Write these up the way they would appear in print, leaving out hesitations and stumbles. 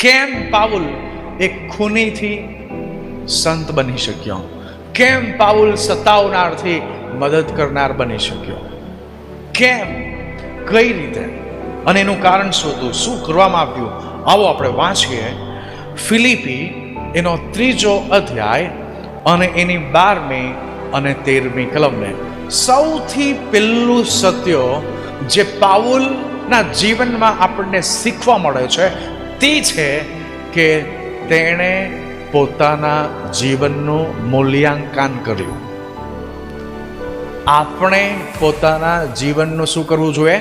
કેમ પાઉલ એક ખૂનીથી સંત બની શક્યો? કેમ પાઉલ સતાવનારથી મદદ કરનાર બની શક્યો? કેમ? કઈ રીતે? અને એનું કારણ શોધવું, શું કરવામાં આવ્યું? આવો આપણે વાંચીએ ફિલિપી એનો 3 અધ્યાય અને એની 12મી અને 13મી કલમને. સૌથી પહેલું સત્ય જે પાઉલના જીવનમાં આપણને શીખવા મળે છે તે છે કે તેણે પોતાના જીવનનું મૂલ્યાંકન કર્યું. આપણે પોતાના જીવનનું શું કરવું જોઈએ?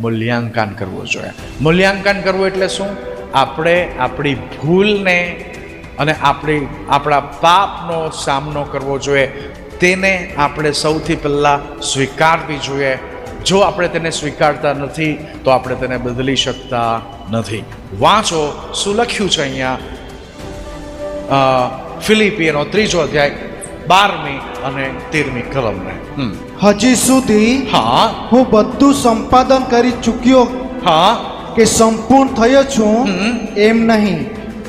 મૂલ્યાંકન કરવું જોઈએ. મૂલ્યાંકન કરવું એટલે શું? આપણે આપણી ભૂલને અને આપણા પાપનો સામનો કરવો જોઈએ. તેને આપણે સૌથી પહેલાં સ્વીકારવી જોઈએ. જો આપણે તેને સ્વીકારતા નથી તો આપણે તેને બદલી શકતા નથી. વાંચો શું લખ્યું છે અહીંયા ફિલિપીનો 3 અધ્યાય 12મી અને 13મી કલમને. હજી સુધી હા હું બધું સંપાદન કરી ચૂક્યો હા કે સંપૂર્ણ થયો છું એમ નહીં.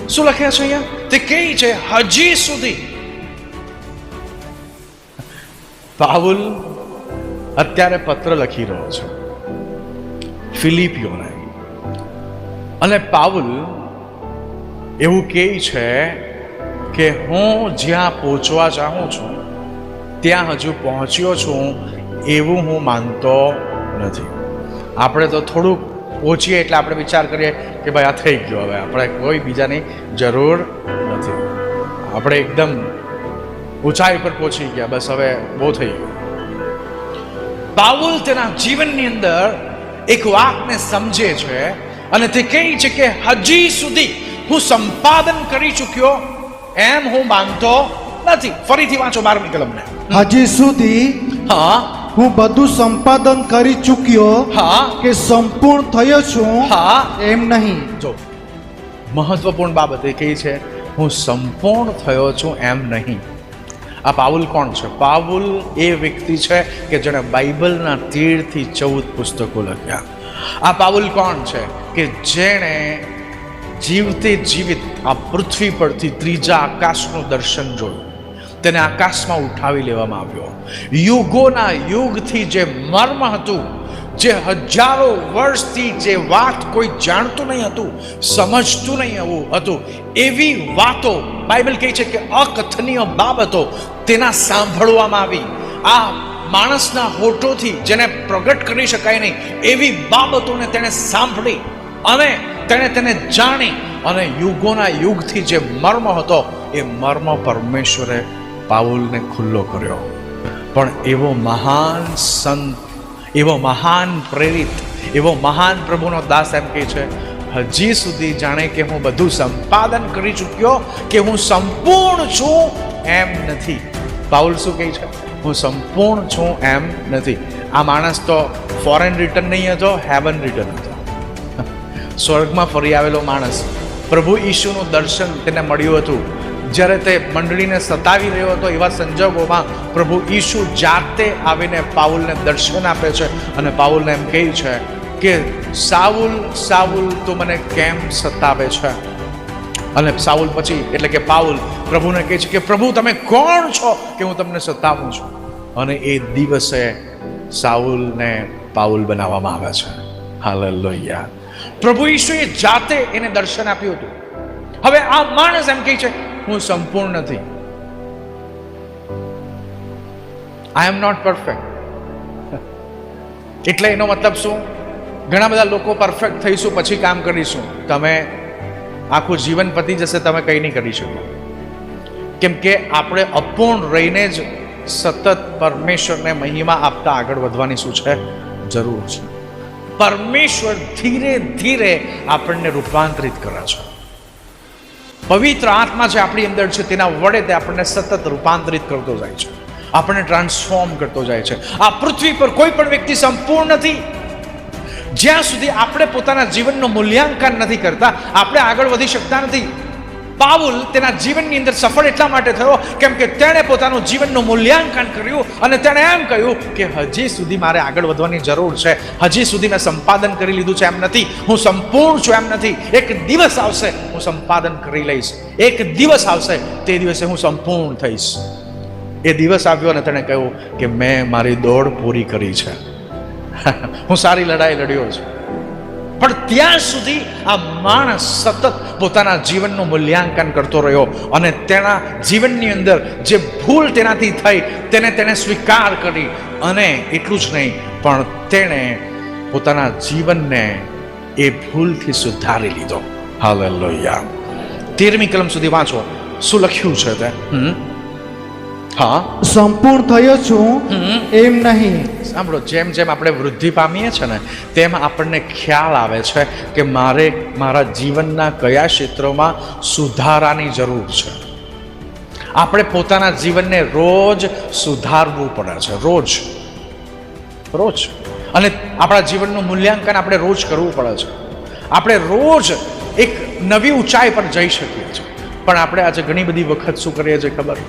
શું લખ્યા છે અહીંયા? તે કહે છે હજી સુધી. પાઉલ અત્યારે પત્ર લખી રહ્યો છે ફિલિપીઓને, અને પાઉલ એવું કહે છે કે હું જ્યાં પહોંચવા ચાહું છું ત્યાં હજુ પહોંચ્યો છું એવું હું માનતો નથી. આપણે તો થોડુંક પહોંચીએ એટલે આપણે વિચાર કરીએ કે ભાઈ આ થઈ ગયો, હવે આપણે કોઈ બીજાની જરૂર નથી, આપણે એકદમ ઊંચાઈ પર પહોંચી ગયા, બસ હવે બહુ થઈ ગયું. પાઉલ તેના જીવનની અંદર એક વાતને સમજે છે અને તે કહે છે કે હજી સુધી હું સંપાદન કરી ચૂક્યો એમ હું માનતો નથી. ફરીથી વાંચો 12મી કલમને. હજી સુધી હા હું બધું સંપાદન કરી ચૂક્યો હા કે સંપૂર્ણ થયો છું હા એમ નહીં. જો મહત્વપૂર્ણ બાબત એ કહી છે હું સંપૂર્ણ થયો છું એમ નહીં. આ પાઉલ કોણ છે? પાઉલ એ વ્યક્તિ છે કે જેણે બાઇબલના 13 થી 14 પુસ્તકો લખ્યા. આ પાઉલ કોણ છે કે જેણે જીવતે જીવિત આ પૃથ્વી પરથી 3જા આકાશનું દર્શન જોયું. તેને આકાશમાં ઉઠાવી લેવામાં આવ્યો. યુગોના યુગથી જે મર્મ હતું, જે હજારો વર્ષથી જે વાત કોઈ જાણતું નહીં હતું, સમજતું નહીં હતું, એવી વાતો બાઇબલ કહે છે કે અકથનીય બાબતો તેના સાંભળવામાં આવી. આ માણસના હોઠોથી જેને પ્રગટ કરી શકાય નહીં એવી બાબતોને તેણે સાંભળી અને તેણે તેને જાણી, અને યુગોના યુગથી જે મર્મ હતો એ મર્મ પરમેશ્વરે પાઉલને ખુલ્લો કર્યો. પણ એવો મહાન સંત, એવો મહાન પ્રેરિત, એવો મહાન પ્રભુનો દાસ એમ કહે છે હજી સુધી જાણે કે હું બધું સંપાદન કરી ચૂક્યો કે હું સંપૂર્ણ છું એમ નથી. પાઉલ શું કહે છે? હું સંપૂર્ણ છું એમ નથી. આ માણસ તો ફોરેન રિટર્ન નહીં હતો, હેવન રિટર્ન હતો. સ્વર્ગમાં ફરી આવેલો માણસ. પ્રભુ ઈશુનું દર્શન તેને મળ્યું હતું. જ્યારે તે મંડળીને સતાવી રહ્યો હતો એવા સંજોગોમાં પ્રભુ ઈશુ જાતે આવીને પાઉલને દર્શન આપે છે અને પાઉલને એમ કહે છે કે સાઉલ સાઉલ તું મને કેમ સતાવે છે? અને સાઉલ પછી એટલે કે પાઉલ પ્રભુને કહે છે કે પ્રભુ તમે કોણ છો કે હું તમને સતાવું છું? અને એ દિવસે સાઉલને પાઉલ બનાવવામાં આવે છે. હાલેલુયા. પ્રભુ ઈશુએ જાતે એને દર્શન આપ્યું હતું. હવે આ માણસ એમ કહે છે હું સંપૂર્ણ નથી. આઈ એમ નોટ પરફેક્ટ. એટલે એનો મતલબ શું? ઘણા બધા લોકો પરફેક્ટ થઈશું પછી કામ કરીશું. તમે આખું જીવન પતી જશે, તમે કંઈ નહીં કરી શકો. કેમ કે આપણે અપૂર્ણ રહીને જ સતત પરમેશ્વરને મહિમા આપતા આગળ વધવાની શું છે? જરૂર છે. પરમેશ્વર ધીરે ધીરે આપણને રૂપાંતરિત કરે છે. પવિત્ર આત્મા જે આપણી અંદર છે તેના વડે તે આપણને સતત રૂપાંતરિત કરતો જાય છે, આપણને ટ્રાન્સફોર્મ કરતો જાય છે. આ પૃથ્વી પર કોઈ પણ વ્યક્તિ સંપૂર્ણ નથી. જ્યાં સુધી આપણે પોતાના જીવનનું મૂલ્યાંકન નથી કરતા આપણે આગળ વધી શકતા નથી. પાઉલ તેના જીવનની અંદર સફળ એટલા માટે થયો કેમ કે તેણે પોતાનું જીવનનું મૂલ્યાંકન કર્યું અને તેણે એમ કહ્યું કે હજી સુધી મારે આગળ વધવાની જરૂર છે, હજી સુધી મેં સંપાદન કરી લીધું છે એમ નથી, હું સંપૂર્ણ છું એમ નથી. એક દિવસ આવશે હું સંપાદન કરી લઈશ, એક દિવસ આવશે તે દિવસે હું સંપૂર્ણ થઈશ. એ દિવસ આવ્યો અને તેણે કહ્યું કે મેં મારી દોડ પૂરી કરી છે, હું સારી લડાઈ લડ્યો છું. પણ ત્યાં સુધી આ માણસ સતત પોતાના જીવનનું મૂલ્યાંકન કરતો રહ્યો અને તેના જીવનની અંદર જે ભૂલ તેનાથી થઈ તેને સ્વીકાર કરી અને એટલું જ નહીં પણ તેણે પોતાના જીવનને એ ભૂલથી સુધારી લીધો. હાલેલુયા. 13મી કલમ સુધી વાંચો, શું લખ્યું છે તે? હા, સંપૂર્ણ થયો છું એમ નહીં. સાંભળો, જેમ જેમ આપણે વૃદ્ધિ પામીએ છીએ ને તેમ આપણને ખ્યાલ આવે છે કે મારે મારા જીવનના કયા ક્ષેત્રોમાં સુધારાની જરૂર છે. આપણે પોતાના જીવનને રોજ સુધારવું પડે છે, રોજ. અને આપણા જીવનનું મૂલ્યાંકન આપણે રોજ કરવું પડે છે. આપણે રોજ એક નવી ઊંચાઈ પર જઈ શકીએ છીએ. પણ આપણે આજે ઘણી બધી વખત શું કરીએ છીએ ખબર?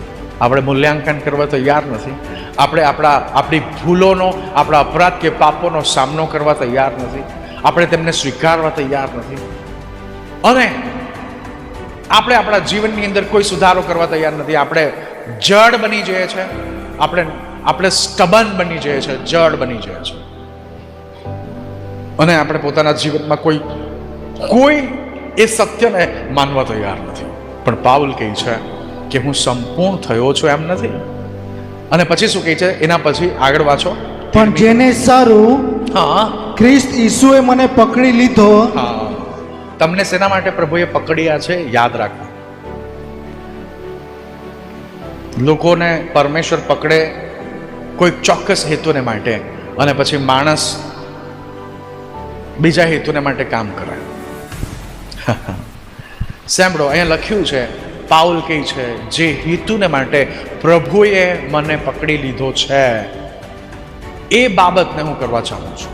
આપણે મૂલ્યાંકન કરવા તૈયાર નથી. આપણે આપણી ભૂલોનો, આપણા અપરાધ કે પાપોનો સામનો કરવા તૈયાર નથી. આપણે તેમને સ્વીકારવા તૈયાર નથી. અને આપણે આપણા જીવનની અંદર કોઈ સુધારો કરવા તૈયાર નથી. આપણે જડ બની જઈએ છીએ, આપણે સ્ટબન બની જઈએ છીએ, જડ બની જઈએ છીએ. અને આપણે પોતાના જીવનમાં કોઈ એ સત્યને માનવા તૈયાર નથી. પણ પાઉલ કહે છે કે હું સંપૂર્ણ થયો છું એમ નથી. અને પછી શું કહે છે એના પછી આગળ વાંચો. પણ જેને સારું, હા, ખ્રિસ્ત ઈસુએ મને પકડી લીધો. હા, તમને શેના માટે પ્રભુએ પકડ્યા છે યાદ રાખો. લોકોને પરમેશ્વર પકડે કોઈ ચોક્કસ હેતુને માટે અને પછી માણસ બીજા હેતુને માટે કામ કરે. સાંભળો, અહીંયા લખ્યું છે, પાઉલ કહે છે જે હેતુને માટે પ્રભુએ મને પકડી લીધો છે એ બાબતને હું કરવા ચાહું છું.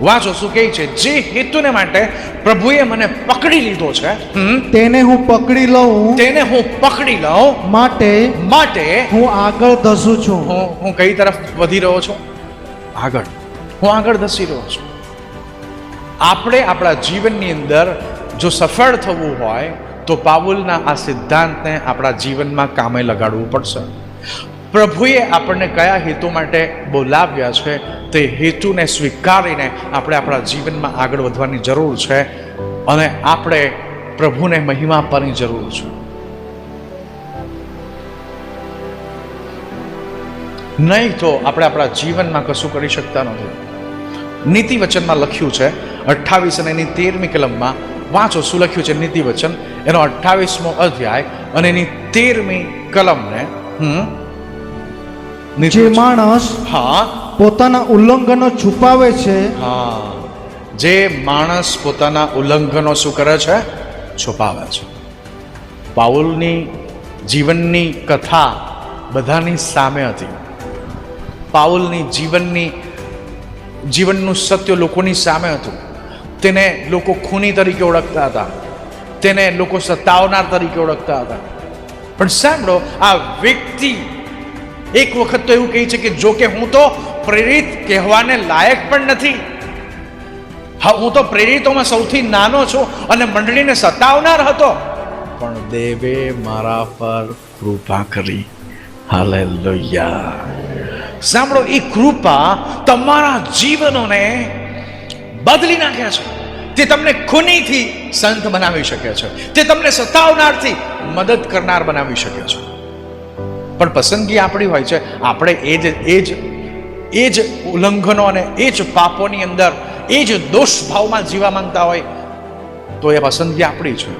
વાંચો શું કહે છે? જે હેતુને માટે પ્રભુએ મને પકડી લીધો છે તેને હું પકડી લઉં માટે હું આગળ ધસું છું. હું કઈ તરફ વધી રહ્યો છું? હું આગળ ધસી રહ્યો છું. આપણે આપણા જીવનની અંદર જો સફળ થવું હોય તો પાઉલના આ સિદ્ધાંતને આપણા જીવનમાં કામે લગાડવું પડશે. પ્રભુએ આપણને કયા હેતુ માટે બોલાવ્યા છે તે હેતુને સ્વીકારીને આપણે આપણા જીવનમાં આગળ વધવાની જરૂર છે અને આપણે પ્રભુને મહિમા આપવાની જરૂર છે. નહીં તો આપણે આપણા જીવનમાં કશું કરી શકતા નથી. નીતિ વચનમાં લખ્યું છે 28 અને એની 13મી કલમમાં વાંચો શું લખ્યું છે. નીતિ વચન એનો 28મો અધ્યાય અને એની 13મી કલમને જે માણસ પોતાના ઉલ્લંઘનો છુપાવે છે, જે માણસ પોતાના ઉલ્લંઘનો શું કરે છે? છુપાવે છે. પાઉલની જીવનની કથા બધાની સામે હતી. પાઉલની જીવનનું સત્ય લોકોની સામે હતું. તેને લોકો ખૂની તરીકે ઓળખતા હતા, તેને લોકો સતાવનાર તરીકે ઓળખતા હતા. પણ સાંભળો, આ વ્યક્તિ એક વખત તો એવું કહે છે કે જો કે હું તો પ્રેરિત કહેવાને લાયક પણ નથી, હું તો પ્રેરિતોમાં સૌથી નાનો છું અને મંડળીને સતાવનાર હતો, પણ દેવે મારા પર કૃપા કરી. હાલેલુયા. સાંભળો, એ કૃપા તમારા જીવનોને બદલી નાખ્યા છે. તે તમને ખૂનીથી સંત બનાવી શકે છે, તે તમને સતાવનારથી મદદ કરનાર બનાવી શકે છે. પણ પસંદગી આપણી હોય છે. આપણે એ જ ઉલ્લંઘનો અને એ જ પાપોની અંદર એ જ દોષ ભાવમાં જીવા માંગતા હોય તો એ પસંદગી આપણી છે.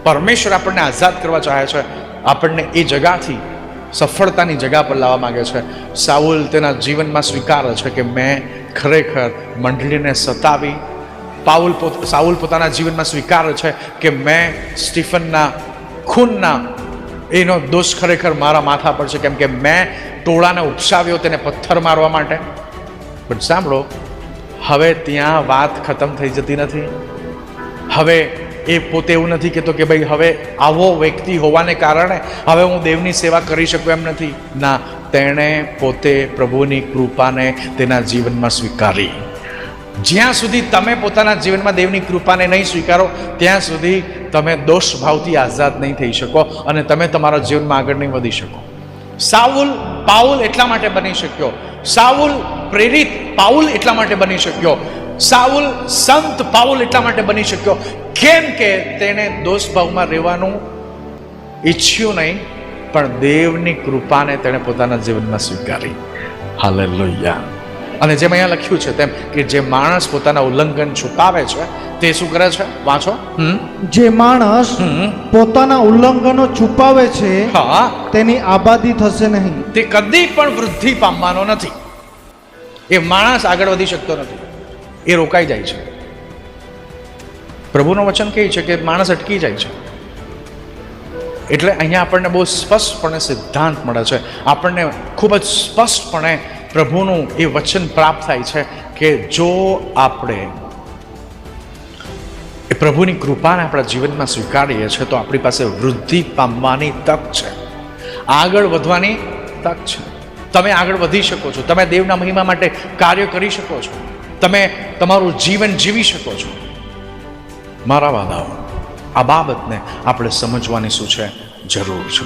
પરમેશ્વર આપણને આઝાદ કરવા ચાહે છે, આપણને એ જગાથી સફળતાની જગા પર લાવવા માંગે છે. સાઉલ તેના જીવનમાં સ્વીકારે છે કે મેં ખરેખર મંડળીને સતાવી. સાઉલ પોતાના જીવનમાં સ્વીકારે છે કે મેં સ્ટીફનના ખૂનના એનો દોષ ખરેખર મારા માથા પર છે, કેમ કે મેં ટોળાને ઉપસાવ્યો તેને પથ્થર મારવા માટે. પણ સાંભળો, હવે ત્યાં વાત ખતમ થઈ જતી નથી. હવે એ પોતે એવું નથી કહેતો કે ભાઈ હવે આવો વ્યક્તિ હોવાને કારણે હવે હું દેવની સેવા કરી શકું એમ નથી. ના, તેણે પોતે પ્રભુની કૃપાને તેના જીવનમાં સ્વીકારી. જ્યાં સુધી તમે પોતાના જીવનમાં દેવની કૃપાને નહીં સ્વીકારો ત્યાં સુધી તમે દોષ ભાવથી આઝાદ નહીં થઈ શકો અને તમે તમારા જીવનમાં આગળ નહીં વધી શકો. સાઉલ પાઉલ એટલા માટે બની શક્યો, સાઉલ પ્રેરિત પાઉલ એટલા માટે બની શક્યો, સાઉલ સંત પાઉલ એટલા માટે બની શક્યો કેમ કે તેણે દોષ ભાવમાં રહેવાનું ઈચ્છ્યું નહીં, પણ દેવની કૃપાને તેણે પોતાના જીવનમાં સ્વીકારી. હાલેલુયા. અને જેમ અહીંયા લખ્યું છે તેમ કે જે માણસ પોતાના ઉલ્લંઘન છુપાવે છે તે શું કરે છે? વાંચો. જે માણસ પોતાના ઉલ્લંઘનો છુપાવે છે હા, તેની આબાદી થશે નહીં. તે કદી પણ વૃદ્ધિ પામવાનો નથી. એ માણસ આગળ વધી શકતો નથી, એ રોકાઈ જાય છે. પ્રભુનું વચન કહે છે કે માણસ અટકી જાય છે. એટલે અહીંયા આપણને બહુ સ્પષ્ટપણે સિદ્ધાંત મળે છે, આપણને ખૂબ જ સ્પષ્ટપણે પ્રભુનું એ વચન પ્રાપ્ત થાય છે કે જો આપણે એ પ્રભુની કૃપાને આપણા જીવનમાં સ્વીકારીએ છીએ તો આપણી પાસે વૃદ્ધિ પામવાની તક છે, આગળ વધવાની તક છે. તમે આગળ વધી શકો છો, તમે દેવના મહિમા માટે કાર્ય કરી શકો છો, તમે તમારું જીવન જીવી શકો છો. મારા વાલાઓ, આ બાબતને આપણે સમજવાની શું છે? જરૂર છે.